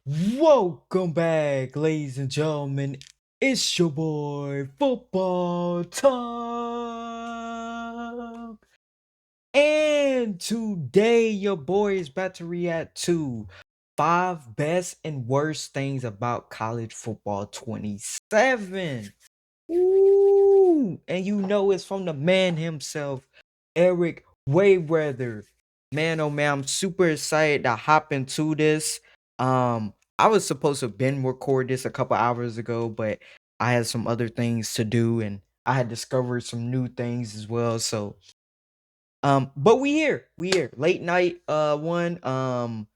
Welcome back, ladies and gentlemen. It's your boy, Football Time. And today, your boy is about to react to 5 best and worst things about college football 27. Ooh, and you know it's from the man himself, Eric Wayweather. Man, oh man, I'm super excited to hop into this. I was supposed to have been record this a couple hours ago, but I had some other things to do, and I had discovered some new things as well. So, but we here, late night, one. Man,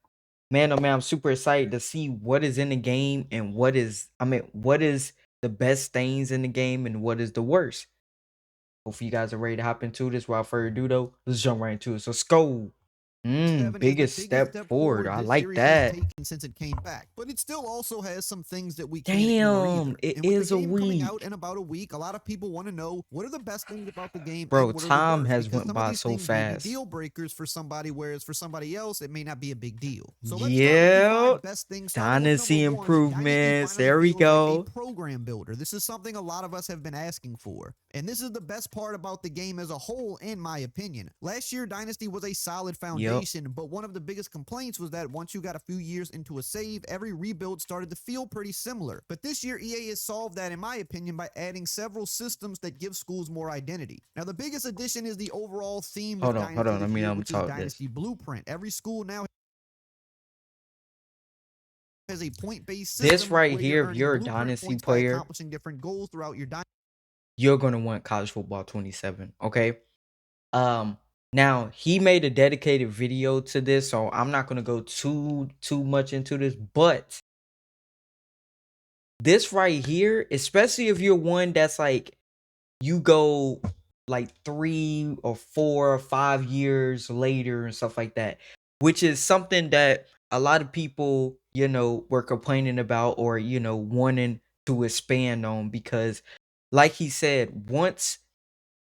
oh man, I'm super excited to see what is in the game and what is the best things in the game and what is the worst. Hopefully you guys are ready to hop into this. Without further ado, though, let's jump right into it. So let's go. 7 is the Biggest biggest step step forward. forward I this like series has that. taken since it came back, but it still also has some things that we can't ignore Damn, either. it And with the is a game coming out week. in about a week, a lot of people want to know what are the best things about the game Bro, and what are the time worst, has because went some of by these so things may be fast. deal breakers for somebody, whereas for somebody else it may not be a big deal. So let's start with the Yeah. 5 best things, starting with number Dynasty 1. Dynasty improvements. finally There we feels like a go. program builder. This is something a lot of us have been asking for, and this is the best part about the game as a whole, in my opinion. Last year, Dynasty was a solid foundation, but one of the biggest complaints was that once you got a few years into a save, every rebuild started to feel pretty similar. But this year, EA has solved that, in my opinion, by adding several systems that give schools more identity. Now, the biggest addition is the overall theme of Hold Dynasty on. this year, I'm gonna which is talk this. Dynasty Blueprint. Every school now has a point-based This system right where you're here, if earning you're a blueprint dynasty points by player, accomplishing different goals throughout your dynasty. you're gonna want college football 27. Okay. Um, Now he made a dedicated video to this, so I'm not gonna go too much into this, but this right here, especially if you're one that's like you go like 3 or 4 or 5 years later and stuff like that, which is something that a lot of people, were complaining about or wanting to expand on because, like he said, once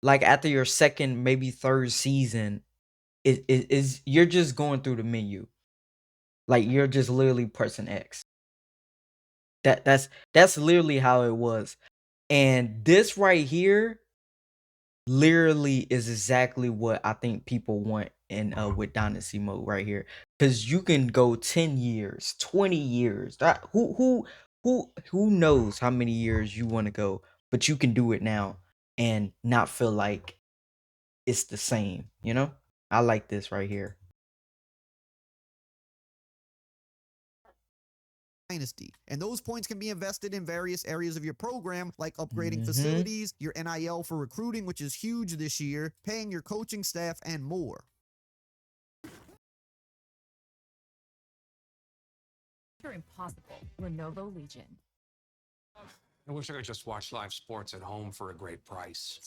like after your second, maybe third season, it is you're just going through the menu. Like you're just literally pressing X. That's literally how it was. And this right here literally is exactly what I think people want in with dynasty mode right here. Cause you can go 10 years, 20 years. That who knows how many years you want to go, but you can do it now and not feel like it's the same, you know? I like this right here. Dynasty. And those points can be invested in various areas of your program, like upgrading Mhm. facilities, your NIL for recruiting, which is huge this year, paying your coaching staff, and more. Impossible. Lenovo Legion. I wish I could just watch live sports at home for a great price.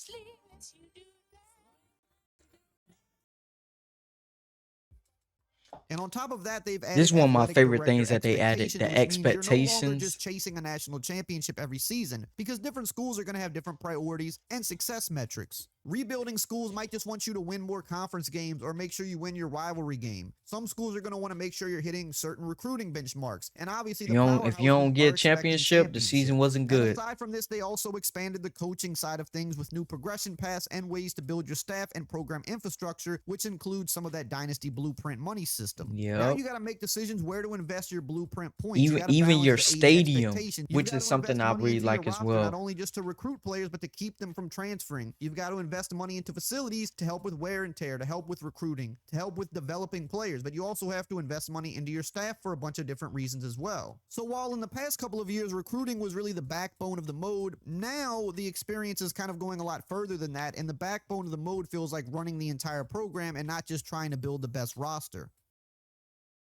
And on top of that, they've added This is one of my athletic favorite director things that they added, the which means you're no longer expectations. just chasing a national championship every season, because different schools are going to have different priorities and success metrics. Rebuilding schools might just want you to win more conference games or make sure you win your rivalry game. Some schools are going to want to make sure you're hitting certain recruiting benchmarks, and obviously If you don't get a championship, the season wasn't good. And aside from this, they also expanded the coaching side of things with new progression paths and ways to build your staff and program infrastructure, which includes some of that Dynasty Blueprint money system. Now Yep. you got to make decisions where to invest your blueprint points. Even your stadium, which is something I really like as well. Not only just to recruit players, but to keep them from transferring. You've got to invest money into facilities to help with wear and tear, to help with recruiting, to help with developing players. But you also have to invest money into your staff for a bunch of different reasons as well. So while in the past couple of years, recruiting was really the backbone of the mode, now the experience is kind of going a lot further than that, and the backbone of the mode feels like running the entire program and not just trying to build the best roster.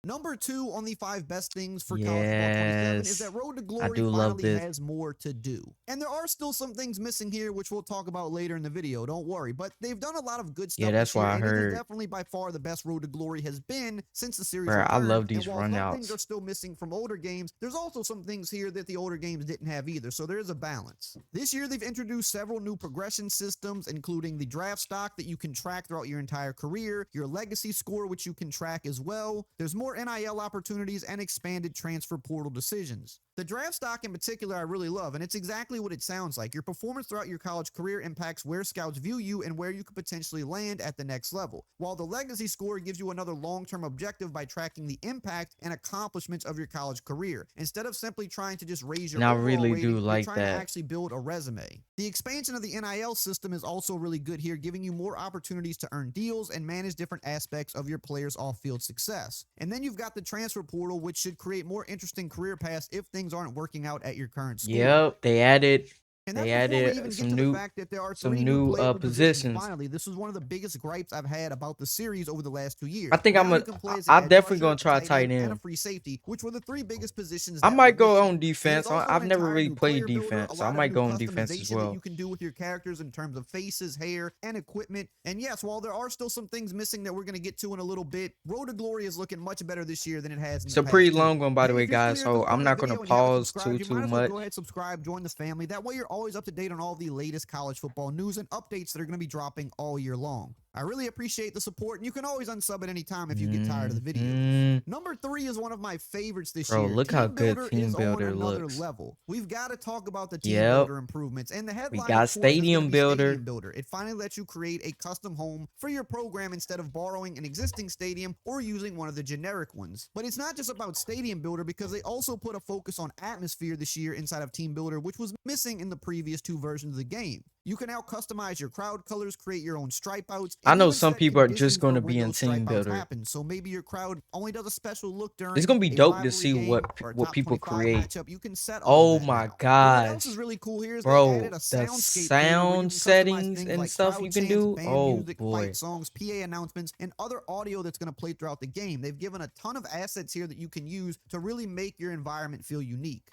Number 2 on the 5 best things for college football 27 is that Road to Glory finally has more to do. And there are still some things missing here, which we'll talk about later in the video, don't worry. But they've done a lot of good stuff. Yeah, that's this year, why I and it is heard. definitely by far the best Road to Glory has been since the series Bro, I returned. love these and while some things runouts. are still missing from older games, there's also some things here that the older games didn't have either, so there is a balance. This year, they've introduced several new progression systems, including the draft stock that you can track throughout your entire career, your legacy score, which you can track as well. There's more more NIL opportunities, and expanded transfer portal decisions. The draft stock in particular I really love, and it's exactly what it sounds like. Your performance throughout your college career impacts where scouts view you and where you could potentially land at the next level, while the legacy score gives you another long-term objective by tracking the impact and accomplishments of your college career. Instead of simply trying to just raise your And I overall really rating, do you're like trying to that. actually build a resume. The expansion of the NIL system is also really good here, giving you more opportunities to earn deals and manage different aspects of your players' off-field success. And then you've got the transfer portal, which should create more interesting career paths if things aren't working out at your current school. Yep, they added And they that's before we added even get some to the new fact that there are some 3 new new player positions. positions. Finally, this was one of the biggest gripes I've had about the series over the last 2 years. I think Now I'm you can play as an I'm edge definitely rusher, gonna a try tight tight end, and a end. free safety, which were the 3 biggest positions I that might were go missing. on defense. There's also I've an never entirely really new played player builder, a defense, so I lot of might new go on defense as customization that well. you can do with your characters in terms of faces, hair, and equipment. And yes, while there are still some things missing that we're going to get to in a little bit, Road to Glory is looking much better this year than it has in It's the a pretty past 2. long one, by the Hey, way, if you're still guys. here at this So point I'm in the not gonna video and you haven't pause subscribed, you might too as well much. go ahead, subscribe, join the family. That way you're always up to date on all the latest college football news and updates that are going to be dropping all year long. I really appreciate the support, and you can always unsub at any time if you get tired of the videos. Mhm. Number 3 is one of my favorites this Bro, year. look how Team good Builder Team is on Builder another looks. level. We've got to talk about the Team Yep. Builder improvements, and the We headline, got of course, is going to Stadium be Builder. Stadium Builder. It finally lets you create a custom home for your program instead of borrowing an existing stadium or using one of the generic ones. But it's not just about Stadium Builder, because they also put a focus on atmosphere this year inside of Team Builder, which was missing in the previous 2 versions of the game. You can now customize your crowd colors, create your own stripe outs, I and know even some set people are conditions just for gonna when be in those Team stripe outs Builder. happen. So maybe your crowd only does a special look during It's gonna be a dope to rivalry see game or a what top people 25 create. matchup. You can set all Oh of that my now. But what else is gosh, really cool here is they bro, added a the soundscape here where you sound can customize settings things and like stuff crowd you can chants, do. band Oh music, boy, fight songs, PA announcements, and other audio that's going to play throughout the game. They've given a ton of assets here that you can use to really make your environment feel unique.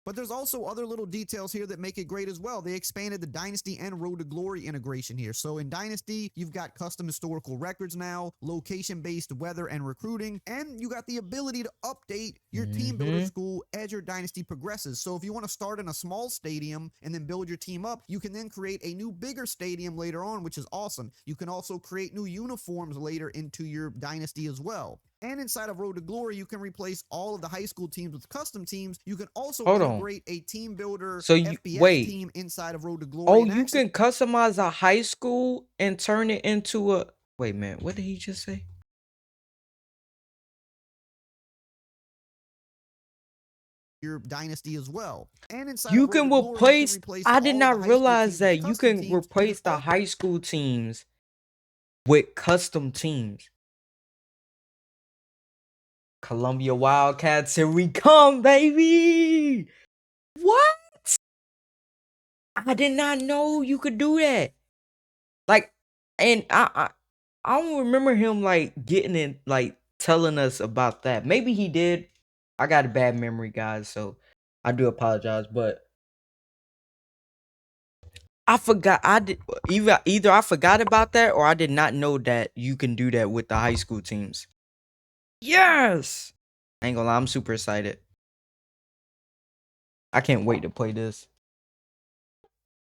But there's also other little details here that make it great as well. They expanded the Dynasty and Road to Glory integration here. So in Dynasty, you've got custom historical records now, location-based weather and recruiting, and you got the ability to update your team builder school as your Dynasty progresses. So if you want to start in a small stadium and then build your team up, you can then create a new bigger stadium later on, which is awesome. You can also create new uniforms later into your Dynasty as well. And inside of Road to Glory, you can replace all of the high school teams with custom teams. You can also hold on. integrate a team builder So you FBS wait. team inside of Road to Glory. Oh, and you actually, can customize a high school and turn it into a. Wait, man, what did he just say? your Dynasty as well. And inside You of Road can to Glory, you can replace. replace I all did of not the high school realize teams with that you custom can teams. You replace can the high school teams with custom teams. Columbia Wildcats, here we come, baby! What? I did not know you could do that. Like, and I don't remember him like getting it, like telling us about that. Maybe he did. I got a bad memory, guys, so I do apologize, but I forgot. I did either I forgot about that or I did not know that you can do that with the high school teams. Yes. I ain't gonna lie, I'm super excited. I can't wait to play this.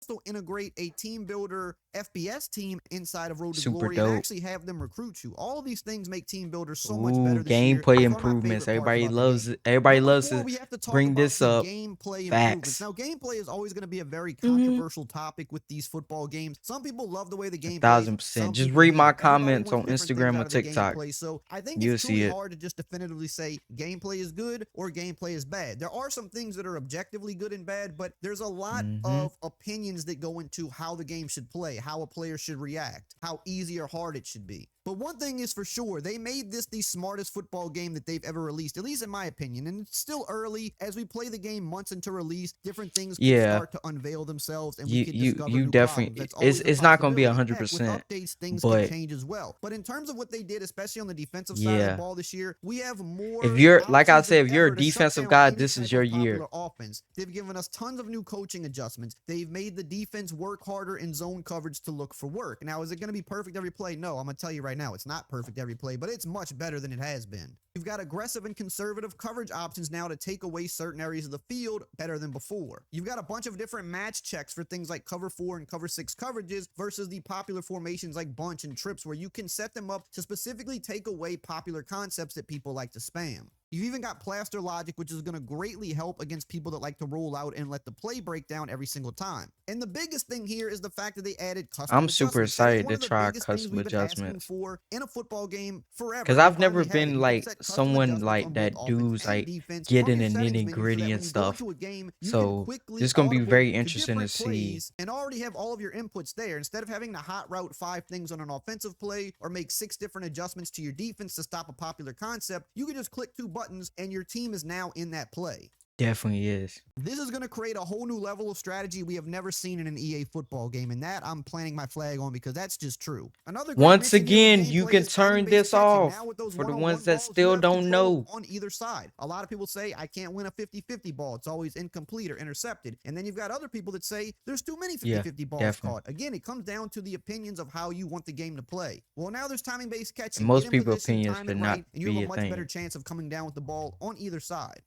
also integrate a team builder FBS team inside of Road to Super Glory dope. and actually have them recruit you. All of these things make team builders so much better Ooh, this year. gameplay It's one of my improvements. favorite parts Everybody about the loves game. it. Everybody Number loves 4, to we have to talk bring about this the up. gameplay improvements. Facts. Now, gameplay is always going to be a very Mhm. controversial topic with these football games. Some people love the way the game plays. 1000%. Some Just people read hate my it. Everybody comments wants on different things Instagram out or of the TikTok. gameplay. So I think You'll it's see truly it. hard to just definitively say gameplay is good or gameplay is bad. There are some things that are objectively good and bad, but there's a lot of opinions that go into how the game should play, how a player should react, how easy or hard it should be. But one thing is for sure, they made this the smartest football game that they've ever released, at least in my opinion. And it's still early. As we play the game months into release, different things could Yeah. start to unveil themselves and we You could you discover you new definitely problems. That's always it's a not gonna be possibility. Heck, with 100%, updates, things but can change as well. But in terms of what they did, especially on the defensive side of the yeah. ball this year, we have more If you're like I options said, than if you're ever a to shut defensive down guy, any this is type your of year. popular offense. They've given us tons of new coaching adjustments. They've made the defense work harder in zone coverage to look for work. Now, is it going to be perfect every play? No, I'm going to tell you right now, it's not perfect every play, but it's much better than it has been. You've got aggressive and conservative coverage options now to take away certain areas of the field better than before. You've got a bunch of different match checks for things like cover 4 and cover 6 coverages versus the popular formations like bunch and trips, where you can set them up to specifically take away popular concepts that people like to spam. You've even got plaster logic, which is going to greatly help against people that like to roll out and let the play break down every single time. And the biggest thing here is the fact that they added custom I'm super adjustments. That is excited one to of the try biggest things custom we've been asking adjustments. for in a football game forever. Cause and we I've never finally have it. been You can like set custom someone adjustments like on both that offense dudes and like defense get from in your the settings nitty menu, so gritty that when and you go stuff. into a game, you can So quickly this gonna be audible very to interesting to different see. plays and already have all of your inputs there. Instead of having to hot route 5 things on an offensive play or make 6 different adjustments to your defense to stop a popular concept, you can just click 2 buttons and your team is now in that play. Definitely is. This is going to create a whole new level of strategy we have never seen in an EA football game, and that I'm planting my flag on because that's just true. Another great Once mention here with again, you gameplay can is timing turn based this catching. off Now with those for the one-on-one ones that balls, you still have don't control know. on either side. A lot of people say I can't win a 50-50 ball. It's always incomplete or intercepted. And then you've got other people that say there's too many 50-50 balls definitely. caught. Again, it comes down to the opinions of how you want the game to play. Well, now there's timing based catching. And most Get in people's position, opinions time should it not right, and you have be a a much better thing. chance of coming down with the ball on either side.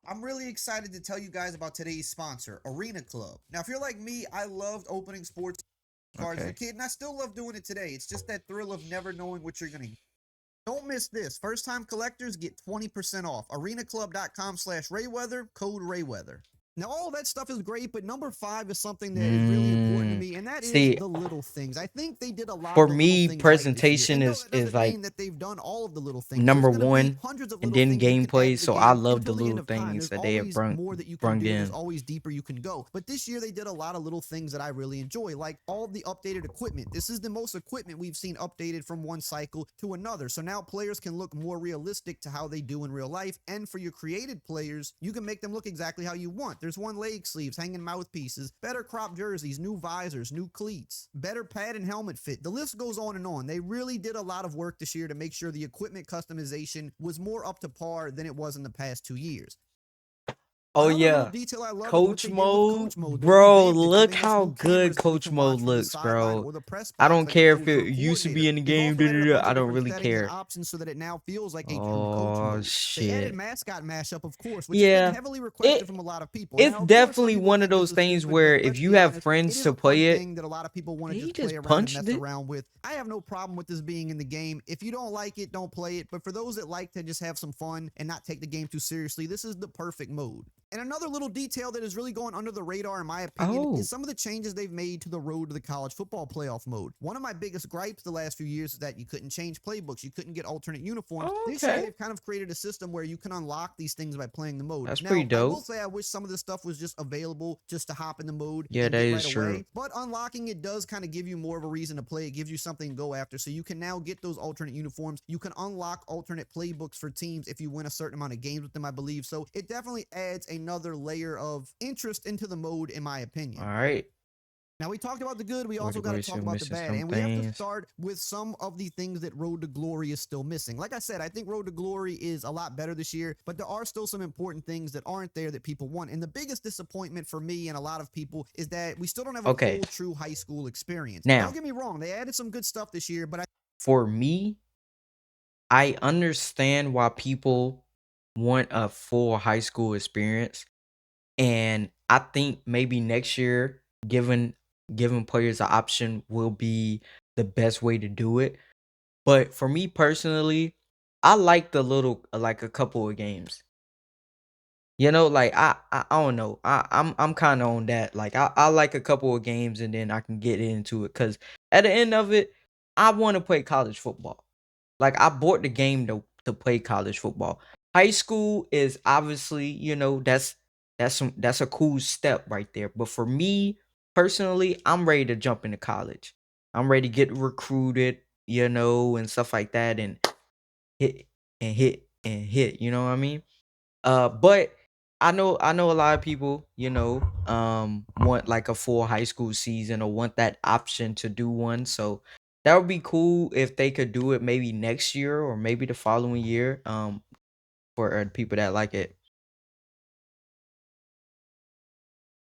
I'm really excited to tell you guys about today's sponsor, Arena Club. Now, if you're like me, I loved opening sports cards as a Okay. kid, and I still love doing it today. It's just that thrill of never knowing what you're going to get. Don't miss this. First-time collectors get 20% off. arenaclub.com/Rayweather, code Rayweather. Now, all that stuff is great, but number 5 is something that is really important to me, and that is See, the little things. I think they did a lot for of the little me, things right this year. presentation And no, is that doesn't like mean that they've done all of the little things. number There's going to be one, hundreds of and little then things you can gameplay. add to the So I game love the until the end little of time. things There's that they have always more that you can brung do. There's in. always deeper you can go. But this year they did a lot of little things that I really enjoy, like all the updated equipment. This is the most equipment we've seen updated from one cycle to another. So now players can look more realistic to how they do in real life. And for your created players, you can make them look exactly how you want. There's one leg sleeves, hanging mouthpieces, better crop jerseys, new visors, new cleats, better pad and helmet fit. The list goes on and on. They really did a lot of work this year to make sure the equipment customization was more up to par than it was in the past 2 years. Oh Another little yeah, detail I love is what coach they did with mode, Coach Mode. They bro. revamped it, Look giving us how new good cameras that we coach can watch mode from the looks, sideline bro. or the press I box don't like care we if do with it our used to be coordinator. in the They've game. also added a bunch I of don't different really settings and care. options so that it now feels like a true Coach Oh Mode. They added shit. mascot mashup, of course, which has Yeah, been heavily requested it from a lot of people. it's Now, of course, some definitely people one of think this those is things stupid, where but if let's you be have honest, friends it is to a fun play it, thing that a lot of people want to he just play just around and punched mess it. around with. I have no problem with this being in the game. If you don't like it, don't play it. But for those that like to just have some fun and not take the game too seriously, this is the perfect mode. And another little detail that is really going under the radar, in my opinion, Oh, is some of the changes they've made to the road to the college football playoff mode. One of my biggest gripes the last few years is that you couldn't change playbooks, you couldn't get alternate uniforms. This year, okay. they've kind of created a system where you can unlock these things by playing the mode. That's Now, pretty I will dope. say I wish some of this stuff was just available just to hop in the mode Yeah, and that get is right true. away. But unlocking it does kind of give you more of a reason to play. It gives you something to go after. So you can now get those alternate uniforms. You can unlock alternate playbooks for teams if you win a certain amount of games with them, I believe. So it definitely adds another layer of interest into the mode, in my opinion. All right. Now, we talked about the good. We What also got to we talk still about the missing bad. some And we have to things. start with some of the things that Road to Glory is still missing. Like I said, I think Road to Glory is a lot better this year, but there are still some important things that aren't there that people want. And the biggest disappointment for me and a lot of people is that we still don't have a Okay. full, true high school experience. Now, Don't get me wrong. They added some good stuff this year, but for me, I understand why people want a full high school experience, and I think maybe next year, giving players an option will be the best way to do it. But for me personally, I like the little like a couple of games. You know, like I don't know. I'm kind of on that. Like I like a couple of games and then I can get into it cuz at the end of it, I want to play college football. Like I bought the game to play college football. High school is obviously, that's a cool step right there. But for me personally, I'm ready to jump into college. I'm ready to get recruited, and stuff like that and hit hit, you know what I mean? But I know a lot of people, want like a full high school season or want that option to do one. So that would be cool if they could do it maybe next year or maybe the following year. For people that like it.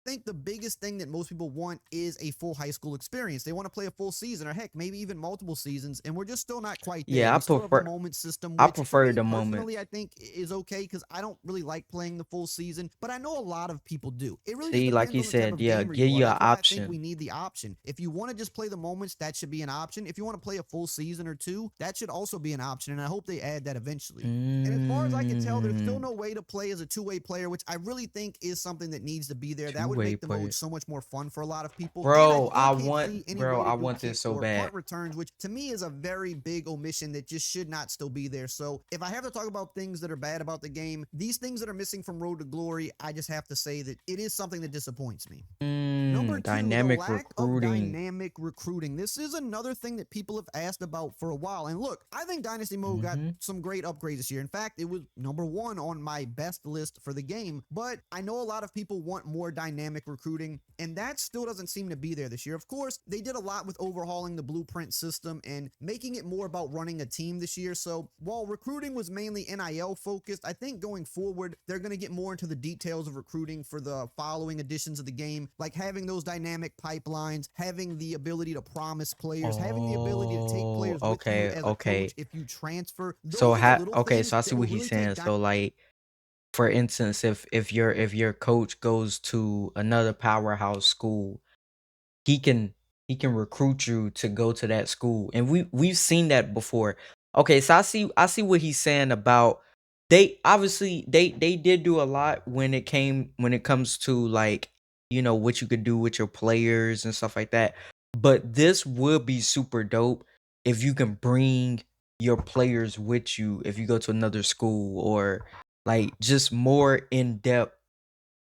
think the biggest thing that most people want is a full high school experience. They want to play a full season or heck, maybe even multiple seasons, and we're just still not quite there. Yeah, We still have the moment system, I which for prefer me the personally, moments. I think is okay because I don't really like playing the full season, but I know a lot of people do. It really just See, like depends you on the type said, of yeah, gamer give you are. you an That's why I think we option. need the option. If you want to just play the moments, that should be an option. If you want to play a full season or two, that should also be an option, and I hope they add that eventually. And as far as I can tell, there's still Mm, no way to play as a two-way player, which I really think is something that needs to be there. That would two-way make the mode player. so much more fun for a lot of people. And I Bro, still can't see any way to I do want this kicks so or bad. punt returns, which to me is a very big omission that just should not still be there. So if I have to talk about things that are bad about the game, these things that are missing from Road to Glory, I just have to say that it is something that disappoints me. Number two, the Dynamic lack of recruiting. dynamic recruiting. This is another thing that people have asked about for a while. And look, I think Dynasty Mode got some great upgrades this year. In fact, it was number one on my best list for the game. But I know a lot of people want more dynamic recruiting, and that still doesn't seem to be there this year. Of course, they did a lot with overhauling the blueprint system and making it more about running a team this year. So while recruiting was mainly NIL focused, I think going forward, they're going to get more into the details of recruiting for the following editions of the game, like having those dynamic pipelines, having the ability to promise players, having the ability to take Oh, players with you okay, as a okay. coach if you transfer. So Those are the little okay, things so I see that will what he's really take saying. So like for instance, if your coach goes to another powerhouse school, he can recruit you to go to that school. And we've seen that before. Okay, so I see what he's saying about they obviously they did do a lot when it comes to like, you know, what you could do with your players and stuff like that. But this would be super dope if you can bring your players with you if you go to another school, or like just more in-depth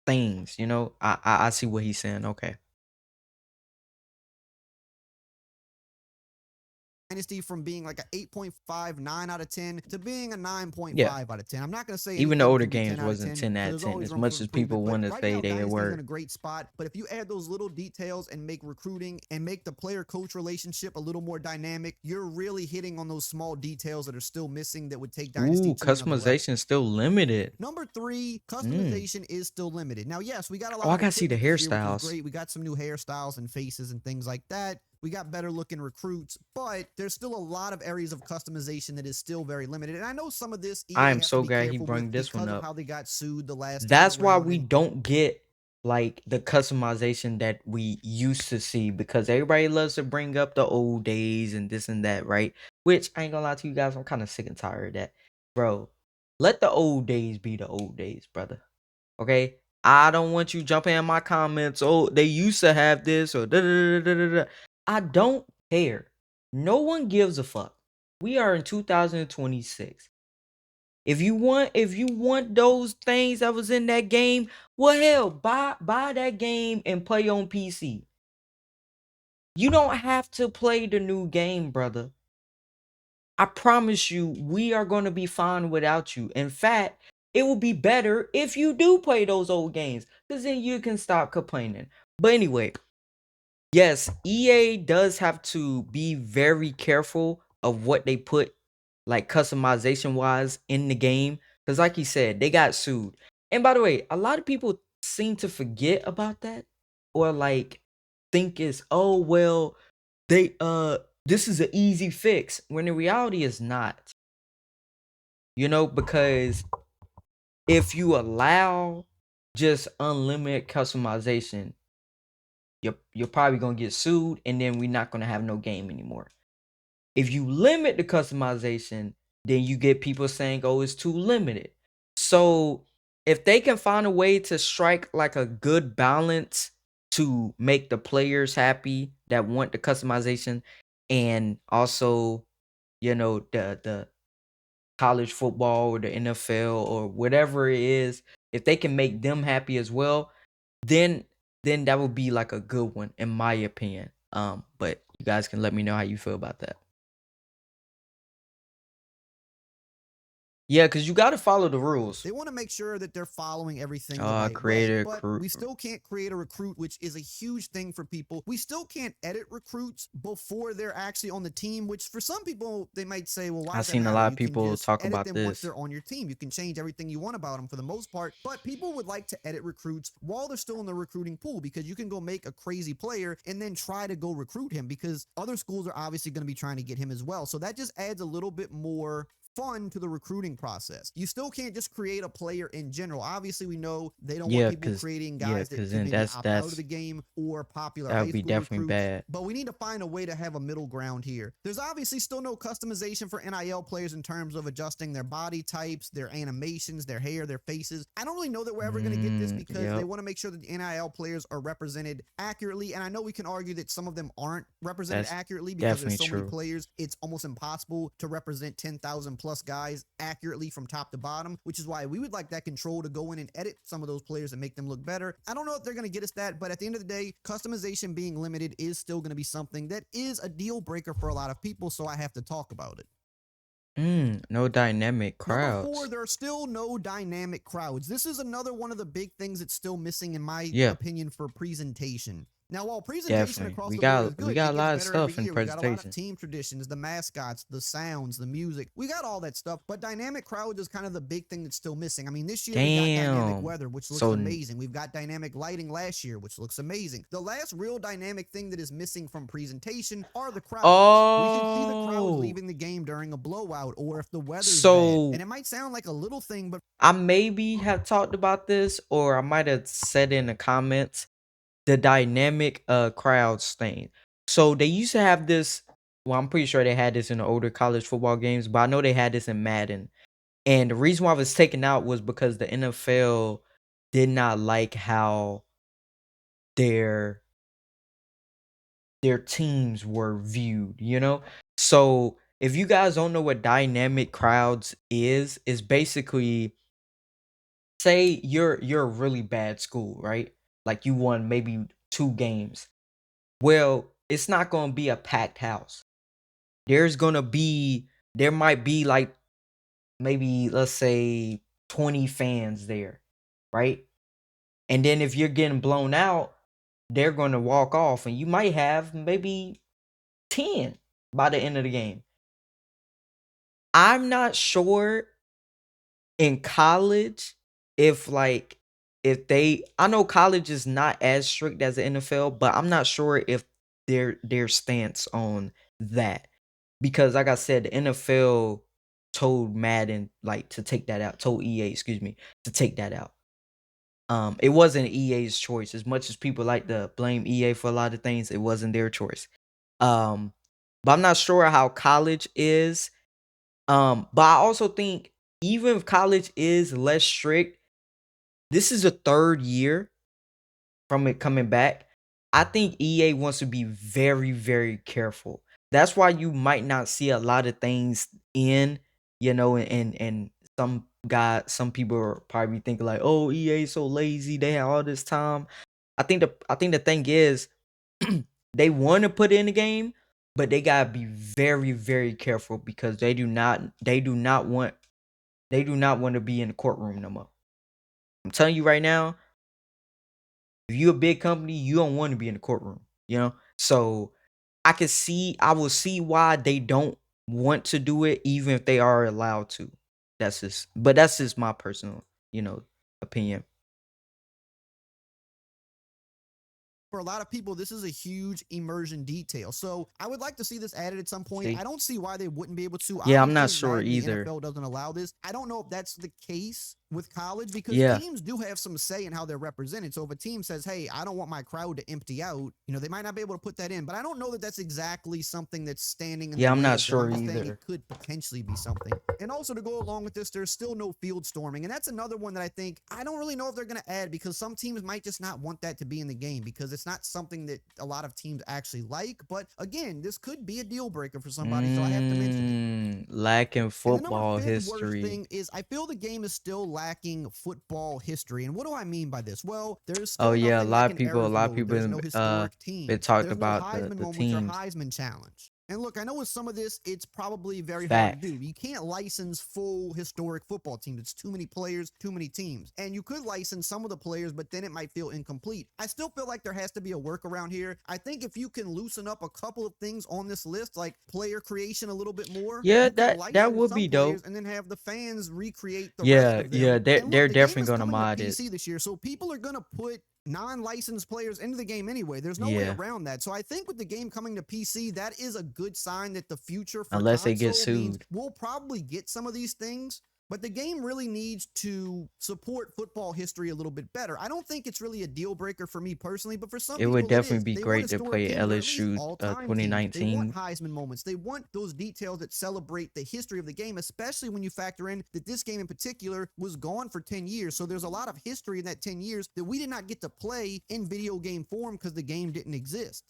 things, you know? I see what he's saying. Okay. Dynasty from being like a 8.59 out of 10 to being a 9.5 Yeah. out of 10. I'm not going to say Even the anything older can be 10 games out of wasn't 10 10 because out of there's 10 always as room for much as people improvement. But want to right say now, they Dynasty's in were. a great spot. But if you add those little details and make recruiting and make the player-coach relationship a little more dynamic, you're really hitting on those small details that are still missing that would take Dynasty Ooh, to another level. customization still limited. Number three, Mm. customization is still limited. Now, yes, we got a Oh, lot I of gotta see the equipment this year, which is hairstyles. great. We got some new hairstyles and faces and things like that. We got better looking recruits, but there's still a lot of areas of customization that is still very limited. And I know some of this EA I am has to so be glad he careful brought with this one because of up. how they got sued the last time That's why around. we And don't get like the customization that we used to see, because everybody loves to bring up the old days and this and that, right? Which I ain't gonna lie to you guys, I'm kind of sick and tired of that. Bro, let the old days be the old days, brother. Okay? I don't want you jumping in my comments. Oh, they used to have this or da da da da da. I don't care. No one gives a fuck. We are in 2026. If you want those things that was in that game, well hell, buy that game and play on PC. You don't have to play the new game, brother. I promise you, we are going to be fine without you. In fact, it will be better if you do play those old games, because then you can stop complaining. But anyway, yes, EA does have to be very careful of what they put, like customization wise, in the game. Because, like you said, they got sued. And by the way, a lot of people seem to forget about that, or like think it's, oh well, they this is an easy fix, when the reality is not. You know, because if you allow just unlimited customization, you're probably gonna get sued, and then we're not gonna have no game anymore. If you limit the customization, then you get people saying, oh, it's too limited. So if they can find a way to strike like a good balance to make the players happy that want the customization, and also, you know, the college football or the NFL or whatever it is, if they can make them happy as well, then that would be like a good one in my opinion. But you guys can let me know how you feel about that. Yeah, because you got to follow the rules. They want to make sure that they're following everything the right Create way, a but recruit. we still can't create a recruit, which is a huge thing for people. We still can't edit recruits before they're actually on the team, which for some people, they might say, well, why I've does that seen a matter? lot You of can people just talk edit about them once this. they're on your team. You can change everything you want about them for the most part, but people would like to edit recruits while they're still in the recruiting pool because you can go make a crazy player and then try to go recruit him because other schools are obviously going to be trying to get him as well. So that just adds a little bit more fun to the recruiting process. You still can't just create a player in general. Obviously, we know they don't want Yeah, people because creating yeah, guys that because could then maybe opt out of that's the game or popular that high would be school definitely recruits. bad. But we need to find a way to have a middle ground here. There's obviously still no customization for NIL players in terms of adjusting their body types, their animations, their hair, their faces. I don't really know that we're ever going to get this because they Yep. want to make sure that the NIL players are represented accurately. And I know we can argue that some of them aren't represented That's accurately because there's so definitely many true. players. It's almost impossible to represent 10,000 plus guys accurately from top to bottom, which is why we would like that control to go in and edit some of those players and make them look better. I don't know if they're going to get us that, but at the end of the day, customization being limited is still going to be something that is a deal breaker for a lot of people, so I have to talk about it. No dynamic Number 4, crowds. there are still no dynamic crowds. This is another one of the big things that's still missing, in my Yeah, opinion, for presentation. Now, while presentation definitely. across We the board is got we good, got it a gets lot of better every stuff in year. We got a lot of presentation. team traditions, the mascots, the sounds, the music. We got all that stuff, but dynamic crowds is kind of the big thing that's still missing. I mean, this year we got dynamic Damn. weather, which looks So amazing. We've got dynamic lighting last year, which looks amazing. The last real dynamic thing that is missing from presentation are the crowds. We should see the crowds oh, leaving the game during a blowout or if the weather's bad. so And it might sound like a little thing, but I maybe have talked about this, or I might have said in the comments the dynamic crowds thing. So they used to have this. Well, I'm pretty sure they had this in the older college football games, but I know they had this in Madden. And the reason why it was taken out was because the NFL did not like how their their teams were viewed, you know? So if you guys don't know what dynamic crowds is basically, say you're a really bad school, right? Like you won maybe 2 games. Well, it's not gonna be a packed house. There might be like maybe let's say 20 fans there, right? And then if you're getting blown out, they're gonna walk off and you might have maybe 10 by the end of the game. I'm not sure in college if like if they I know college is not as strict as the NFL, but I'm not sure if their stance on that. Because like I said, the NFL told Madden like to take that out, told EA, excuse me, to take that out. It wasn't EA's choice. As much as people like to blame EA for a lot of things, it wasn't their choice. Um, but I'm not sure how college is. But I also think even if college is less strict, this is the 3rd year from it coming back. I think EA wants to be very, very careful. That's why you might not see a lot of things in, and some people are probably thinking like, oh, EA so lazy, they have all this time. I think the thing is they want to put in the game, but they gotta be very, very careful because they do not want to be in the courtroom no more. I'm telling you right now, if you're a big company, you don't want to be in the courtroom, you know? So I will see why they don't want to do it, even if they are allowed to. That's just my personal, opinion. for a lot of people, this is a huge immersion detail. So I would like to see this added at some point. See? I don't see why they wouldn't be able to. Yeah, I'm not Obviously, sure Madden, the either. NFL doesn't allow this. I don't know if that's the case with college because Yeah. teams do have some say in how they're represented. So if a team says, hey, I don't want my crowd to empty out, they might not be able to put that in. But I don't know that that's exactly something that's standing in Yeah, the I'm way not of them. I'm sure just saying either. it could potentially be something. And also to go along with this, there's still no field storming. And that's another one that I don't really know if they're going to add because some teams might just not want that to be in the game because it's not something that a lot of teams actually like. But again, this could be a deal breaker for somebody, so I have to mention it. Lacking And the football number 5th worst history. thing is I feel the game is still lacking football history. And what do I mean by this? Well, there's still Oh yeah, a nothing lot like of an people, errors mode. There's no historic team. they talked There's no about Heisman the moments or teams. Heisman challenge. And look, I know with some of this, it's probably very hard to Facts. do. You can't license full historic football teams. It's too many players, too many teams. And you could license some of the players, but then it might feel incomplete. I still feel like there has to be a workaround here. I think if you can loosen up a couple of things on this list, like player creation a little bit more, Yeah, you can that license would some be players dope. and then have the fans recreate the rest Yeah, of them. yeah, they're And look, they're the game definitely is gonna coming to mod it. PC this year, so people are gonna put non-licensed players into the game anyway. There's no way Yeah, around that. So I think with the game coming to PC, that is a good sign that the future for unless they get console means sued. we'll probably get some of these things, but the game really needs to support football history a little bit better. I don't think it's really a deal breaker for me personally, but for some It would people it definitely is. be They want great to historic play teams or at least LSU all-time teams. They want 2019. Heisman moments. They want those details that celebrate the history of the game, especially when you factor in that this game in particular was gone for 10 years. So there's a lot of history in that 10 years that we did not get to play in video game form because the game didn't exist.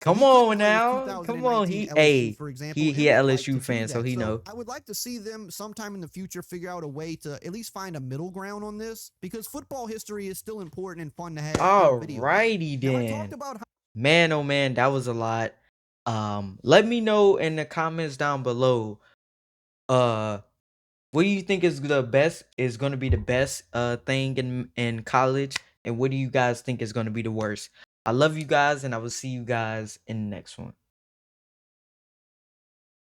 So Come we couldn't on play with now, come on. 2019 He LSU, for example, he and a would like to LSU do fan, so that. he So know. I would like to see them sometime in the future figure out a way to at least find a middle ground on this, because football history is still important and fun to have in a video game. Alrighty Now, I talked then. about how Man, oh man, that was a lot. Let me know in the comments down below. What do you think is gonna be the best thing in college, and what do you guys think is gonna be the worst? I love you guys, and I will see you guys in the next one.